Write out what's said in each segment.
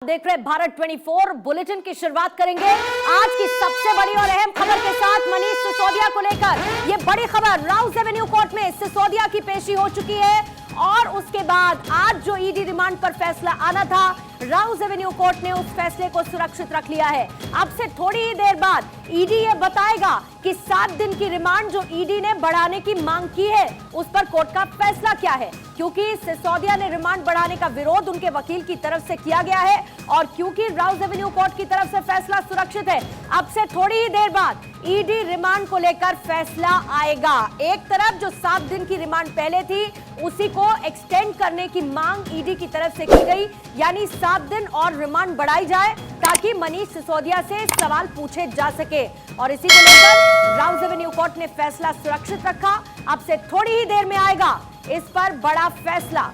देख रहे भारत 24 बुलेटिन की शुरुआत करेंगे आज की सबसे बड़ी और अहम खबर के साथ। मनीष सिसोदिया को लेकर यह बड़ी खबर, राउज एवेन्यू कोर्ट में सिसोदिया की पेशी हो चुकी है और उसके बाद आज जो ईडी रिमांड पर फैसला आना था, राउज एवेन्यू कोर्ट ने उस फैसले को सुरक्षित रख लिया है। अब से थोड़ी ही देर बाद ईडी ये बताएगा कि 7 दिन की रिमांड जो ईडी ने बढ़ाने की मांग की है उस पर कोर्ट का फैसला क्या है, क्योंकि सिसोदिया ने रिमांड बढ़ाने का विरोध उनके वकील की तरफ से किया गया है और क्योंकि राउज एवेन्यू कोर्ट की तरफ से फैसला सुरक्षित है, अब से थोड़ी ही देर बाद ईडी रिमांड को लेकर फैसला आएगा। एक तरफ जो 7 दिन की रिमांड पहले थी उसी को एक्सटेंड करने की मांग ईडी की तरफ से की गई, यानी 7 दिन और रिमांड बढ़ाई जाए ताकि मनीष सिसोदिया से सवाल पूछे जा सके और इसी को लेकर राउज एवेन्यू कोर्ट ने फैसला सुरक्षित रखा। अब से थोड़ी ही देर में आएगा इस पर बड़ा फैसला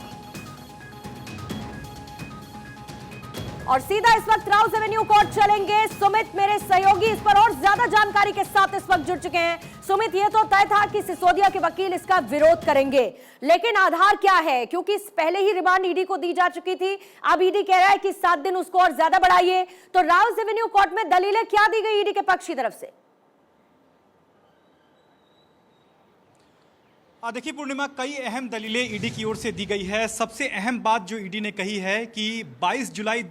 और सीधा इस वक्त राउज एवेन्यू कोर्ट चलेंगे। सुमित मेरे सहयोगी इस पर और ज्यादा जानकारी के साथ इस वक्त जुड़ चुके हैं। सुमित, ये तो तय था कि सिसोदिया के वकील इसका विरोध करेंगे, लेकिन आधार क्या है? क्योंकि पहले ही रिमांड ईडी को दी जा चुकी थी, अब ईडी कह रहा है कि 7 दिन उसको और ज्यादा बढ़ाइए, तो राउज एवेन्यू कोर्ट में दलीलें क्या दी गई ईडी के पक्ष की तरफ से? देखिए पूर्णिमा, कई अहम दलीलें ईडी की ओर से दी गई है। सबसे अहम बात जो ईडी ने कही है कि 22 जुलाई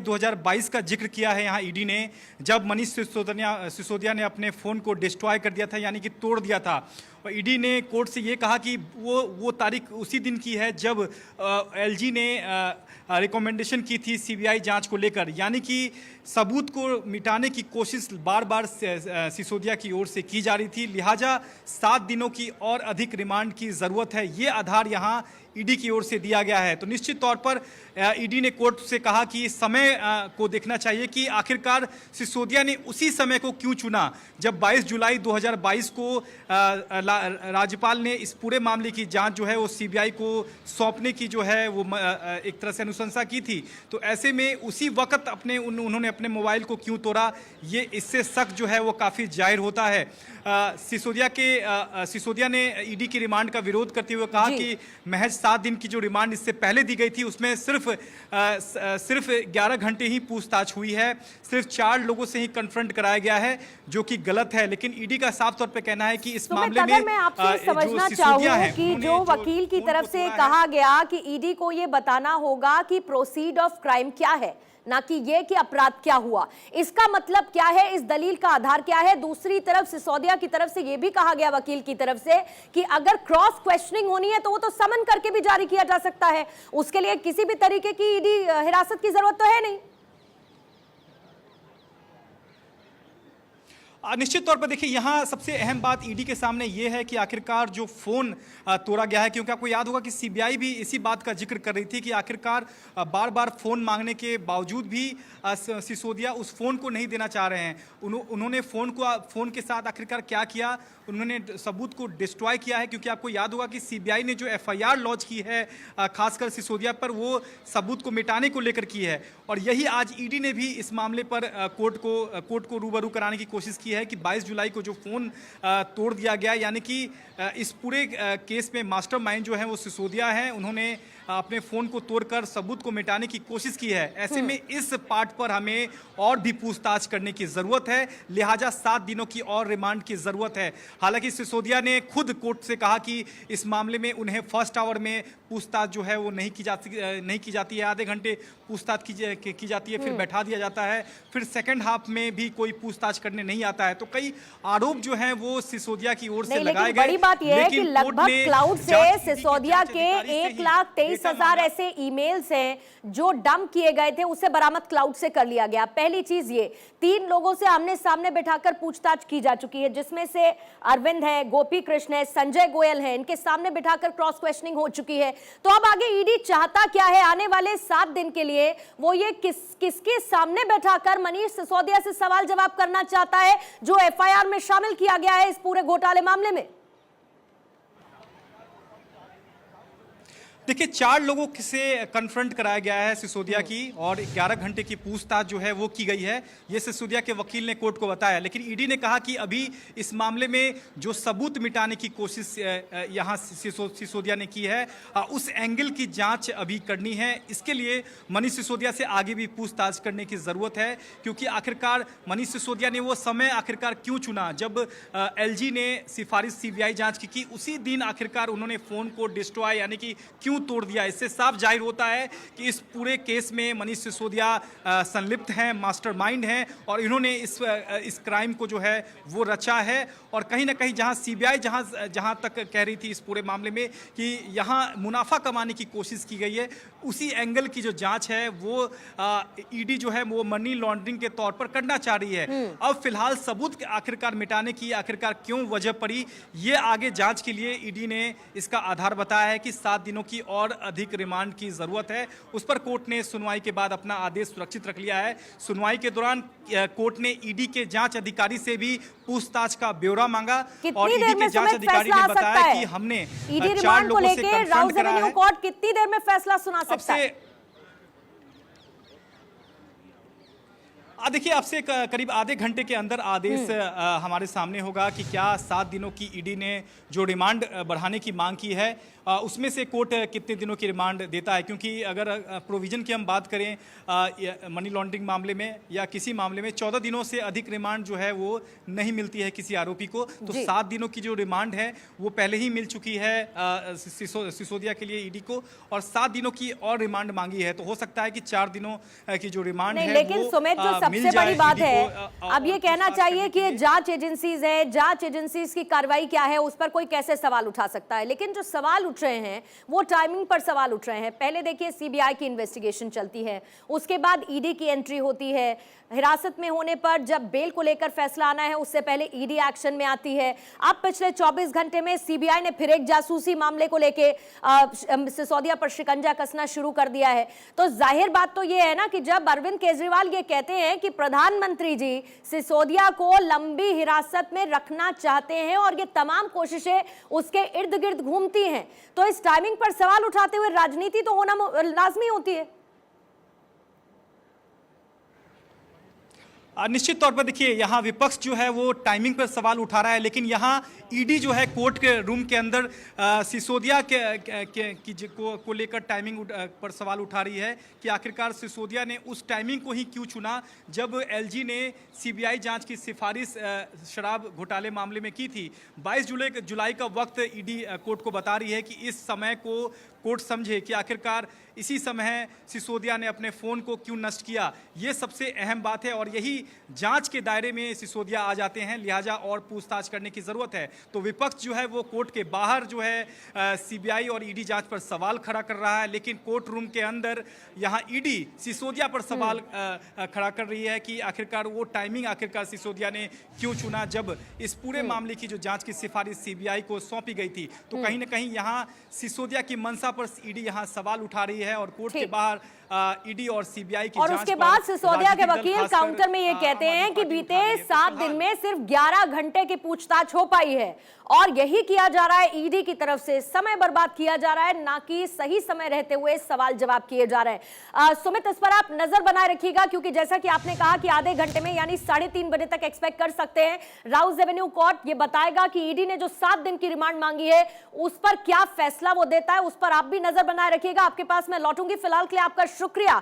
2022 का जिक्र किया है यहाँ ईडी ने, जब मनीष सिसोदिया ने अपने फ़ोन को डिस्ट्रॉय कर दिया था, यानी कि तोड़ दिया था। और ईडी ने कोर्ट से ये कहा कि वो तारीख उसी दिन की है जब एलजी ने रिकमेंडेशन की थी सीबीआई जांच को लेकर, यानी कि सबूत को मिटाने की कोशिश बार बार सिसोदिया की ओर से की जा रही थी। लिहाजा 7 दिनों की और अधिक रिमांड की ज़रूरत है, ये आधार यहाँ ईडी की ओर से दिया गया है। तो निश्चित तौर पर ईडी ने कोर्ट से कहा कि समय को देखना चाहिए कि आखिरकार सिसोदिया ने उसी समय को क्यों चुना जब 22 जुलाई 2022 को राज्यपाल ने इस पूरे मामले की जांच जो है वो सीबीआई को सौंपने की जो है वो एक तरह से अनुशंसा की थी। तो ऐसे में उसी वक्त उन्होंने अपने मोबाइल को क्यों तोड़ा, ये इससे शक जो है वो काफ़ी जाहिर होता है। सिसोदिया ने ईडी की रिमांड का विरोध करते हुए कहा कि महज 7 दिन की जो रिमांड इससे पहले दी गई थी उसमें सिर्फ 11 घंटे ही पूछताछ हुई है, सिर्फ 4 लोगों से ही कन्फ्रंट कराया गया है, जो कि गलत है। लेकिन ईडी का साफ तौर पे कहना है कि इस मामले में मैं आपसे समझना चाहूँ कि जो वकील की तरफ से कहा गया कि ईडी को ये बताना होगा कि प्रोसीड ऑफ क्राइम क्या है, ना कि ये कि अपराध क्या हुआ, इसका मतलब क्या है, इस दलील का आधार क्या है? दूसरी तरफ सिसोदिया की तरफ से यह भी कहा गया वकील की तरफ से कि अगर क्रॉस क्वेश्चनिंग होनी है तो वो तो समन करके भी जारी किया जा सकता है, उसके लिए किसी भी तरीके की ईडी हिरासत की जरूरत तो है नहीं। निश्चित तौर पर देखिए, यहाँ सबसे अहम बात ईडी के सामने ये है कि आखिरकार जो फ़ोन तोड़ा गया है, क्योंकि आपको याद होगा कि सीबीआई भी इसी बात का जिक्र कर रही थी कि आखिरकार बार बार फ़ोन मांगने के बावजूद भी सिसोदिया उस फ़ोन को नहीं देना चाह रहे हैं। उन्होंने फ़ोन के साथ आखिरकार क्या किया, उन्होंने सबूत को डिस्ट्रॉय किया है, क्योंकि आपको याद होगा कि सीबीआई ने जो एफआईआर लॉन्च की है खासकर सिसोदिया पर, वो सबूत को मिटाने को लेकर की है। और यही आज ईडी ने भी इस मामले पर कोर्ट को रूबरू कराने की कोशिश की है कि 22 जुलाई को जो फ़ोन तोड़ दिया गया, यानी कि इस पूरे केस में मास्टरमाइंड जो है वो सिसोदिया है, उन्होंने अपने फ़ोन को तोड़कर सबूत को मिटाने की कोशिश की है। ऐसे में इस पार्ट पर हमें और भी पूछताछ करने की ज़रूरत है, लिहाजा 7 दिनों की और रिमांड की ज़रूरत है। हालांकि सिसोदिया ने खुद कोर्ट से कहा कि इस मामले में उन्हें फर्स्ट आवर में पूछताछ जो है वो नहीं की जाती है, आधे घंटे पूछताछ की जाती है, फिर बैठा दिया जाता है, फिर सेकेंड हाफ में भी कोई पूछताछ करने नहीं आता है। तो कई आरोप जो हैं वो सिसोदिया की ओर से लगाए गए। बड़ी बात यह है कि लगभग क्लाउड से सिसोदिया के 1,23,000 ऐसे ईमेल्स हैं जो डंप किए गए थे, उसे बरामद क्लाउड से कर लिया गया। पहली चीज ये, 3 लोगों से आमने सामने बैठाकर पूछताछ की जा चुकी है, जिसमें से अरविंद है, गोपी कृष्ण है, संजय गोयल है, इनके सामने बैठाकर क्रॉस क्वेश्चनिंग हो चुकी है। तो अब आगे ईडी चाहता क्या है आने वाले 7 दिन के लिए? वो ये किसके सामने बैठाकर मनीष सिसोदिया से सवाल जवाब करना चाहता है जो एफआईआर में शामिल किया गया है इस पूरे घोटाले मामले में? देखिए 4 लोगों से कन्फ्रंट कराया गया है सिसोदिया की और 11 घंटे की पूछताछ जो है वो की गई है, ये सिसोदिया के वकील ने कोर्ट को बताया। लेकिन ईडी ने कहा कि अभी इस मामले में जो सबूत मिटाने की कोशिश यहाँ सिसोदिया ने की है उस एंगल की जांच अभी करनी है। इसके लिए मनीष सिसोदिया से आगे भी पूछताछ करने की ज़रूरत है, क्योंकि आखिरकार मनीष सिसोदिया ने वो समय आखिरकार क्यों चुना जब एलजी ने सिफारिश सीबीआई जाँच की उसी दिन आखिरकार उन्होंने फ़ोन को डिस्ट्रॉय यानी कि क्यों तोड़ दिया। इससे साफ जाहिर होता है कि इस पूरे केस में मनीष सिसोदिया संलिप्त हैं, मास्टरमाइंड हैं और इन्होंने इस क्राइम को जो है वो रचा है। और कहीं ना कहीं जहां सीबीआई जहां तक कह रही थी इस पूरे मामले में कि यहां मुनाफा कमाने की कोशिश की गई है, उसी एंगल की जो जांच है वो ईडी जो है वो मनी लॉन्ड्रिंग के तौर पर करना चाह रही है। अब फिलहाल सबूत आखिरकार मिटाने की आखिरकार क्यों वजह पड़ी, ये आगे जांच के लिए ईडी ने इसका आधार बताया है कि 7 दिनों की और अधिक रिमांड की जरूरत है। उस पर कोर्ट ने सुनवाई के बाद अपना आदेश सुरक्षित रख लिया है। सुनवाई के दौरान कोर्ट ने ईडी के जांच अधिकारी से भी पूछताछ का ब्यौरा मांगा और ईडी के जांच अधिकारी ने बताया कि हमने 4 लोगों से कन्फ्रंट करा है। कोर्ट कितनी देर में फैसला सुना सकता है? देखिए अब से करीब आधे घंटे के अंदर आदेश हमारे सामने होगा कि क्या 7 दिनों की ईडी ने जो रिमांड बढ़ाने की मांग की है उसमें से कोर्ट कितने दिनों की रिमांड देता है। क्योंकि अगर प्रोविजन की हम बात करें मनी लॉन्ड्रिंग मामले में या किसी मामले में 14 दिनों से अधिक रिमांड जो है वो नहीं मिलती है किसी आरोपी को, तो 7 दिनों की जो रिमांड है वो पहले ही मिल चुकी है सिसोदिया के लिए ईडी को और 7 दिनों की और रिमांड मांगी है। तो हो सकता है कि 4 दिनों की जो रिमांड है लेकिन सुमित जो सबसे बड़ी बात है अब ये कहना चाहिए कि ये जांच एजेंसीज है, जांच एजेंसीज की कार्रवाई क्या है उस पर कोई कैसे सवाल उठा सकता है। लेकिन जो सवाल उठ रहे हैं वो टाइमिंग पर सवाल उठ रहे हैं। पहले देखिए सीबीआई की इन्वेस्टिगेशन चलती है, उसके बाद ईडी की एंट्री होती है, हिरासत में होने पर जब बेल को लेकर फैसला आना है उससे पहले ईडी एक्शन में आती है। अब पिछले 24 घंटे में सीबीआई ने फिर एक जासूसी मामले को लेके सिसोदिया पर शिकंजा कसना शुरू कर दिया है। तो जाहिर बात तो ये है ना कि जब अरविंद केजरीवाल ये कहते हैं कि प्रधानमंत्री जी सिसोदिया को लंबी हिरासत में रखना चाहते हैं और ये तमाम कोशिशें उसके इर्द गिर्द घूमती हैं, तो इस टाइमिंग पर सवाल उठाते हुए राजनीति तो होना लाजमी होती है। निश्चित तौर पर देखिए यहाँ विपक्ष जो है वो टाइमिंग पर सवाल उठा रहा है, लेकिन यहाँ ईडी जो है कोर्ट के रूम के अंदर सिसोदिया को लेकर टाइमिंग पर सवाल उठा रही है कि आखिरकार सिसोदिया ने उस टाइमिंग को ही क्यों चुना जब एलजी ने सीबीआई जांच की सिफारिश शराब घोटाले मामले में की थी। 22 जुलाई का वक्त ईडी कोर्ट को बता रही है कि इस समय को कोर्ट समझे कि आखिरकार इसी समय सिसोदिया ने अपने फ़ोन को क्यों नष्ट किया। ये सबसे अहम बात है और यही जांच के दायरे में सिसोदिया आ जाते हैं, लिहाजा और पूछताछ करने की ज़रूरत है। तो विपक्ष जो है वो कोर्ट के बाहर जो है सीबीआई और ईडी जांच पर सवाल खड़ा कर रहा है, लेकिन कोर्ट रूम के अंदर यहाँ ईडी सिसोदिया पर सवाल खड़ा कर रही है कि आखिरकार वो टाइमिंग आखिरकार सिसोदिया ने क्यों चुना जब इस पूरे मामले की जो जाँच की सिफारिश सीबीआई को सौंपी गई थी। तो कहीं ना कहीं यहाँ सिसोदिया की मंशा पर ईडी यहाँ सवाल उठा रही है और कोर्ट के बाहर ईडी और सीबीआई की और जांच उसके बाद सिसोदिया के वकील काउंटर में ये कहते हैं कि बीते 7 दिन में सिर्फ 11 घंटे की पूछताछ हो पाई है और यही किया जा रहा है। ईडी की तरफ से समय बर्बाद किया जा रहा है, ना कि सही समय रहते हुए सवाल जवाब किए जा रहे हैं। सुमित, इस पर आप नजर बनाए रखिएगा क्योंकि जैसा कि आपने कहा कि आधे घंटे में यानी 3:30 बजे तक एक्सपेक्ट कर सकते हैं राउज एवेन्यू कोर्ट ये बताएगा कि ईडी ने जो 7 दिन की रिमांड मांगी है उस पर क्या फैसला वो देता है। उस पर आप भी नजर बनाए रखिएगा। आपके पास मैं लौटूंगी, फिलहाल के लिए आपका शुक्रिया।